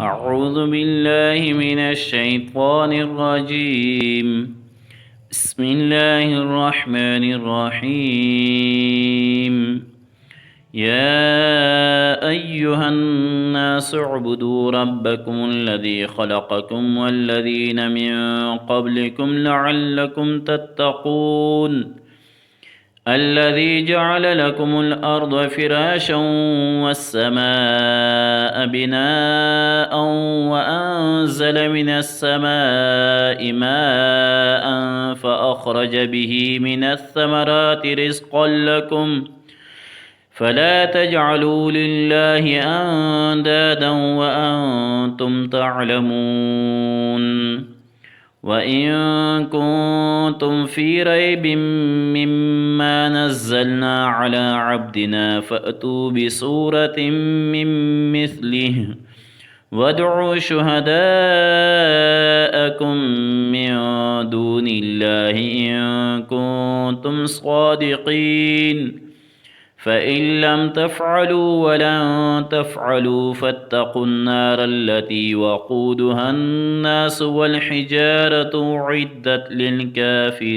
أعوذ بالله من الشيطان الرجيم. بسم الله الرحمن الرحيم. يا أيها الناس اعبدوا ربكم الذي خلقكم والذين من قبلكم لعلكم تتقون الذي جعل لكم الأرض فراشا والسماء بناء وأنزل من السماء ماء فأخرج به من الثمرات رزقا لكم فلا تجعلوا لله أندادا وأنتم تعلمون. وإن كنتم في ريب مما نزلنا على عبدنا فأتوا بسورة من مثله وادعوا شهداءكم من دون الله إن كنتم صادقين فإن لم تفعلوا ولن تفعلوا فاتقوا النار التي وقودها الناس والحجارة أعدت للكافرين.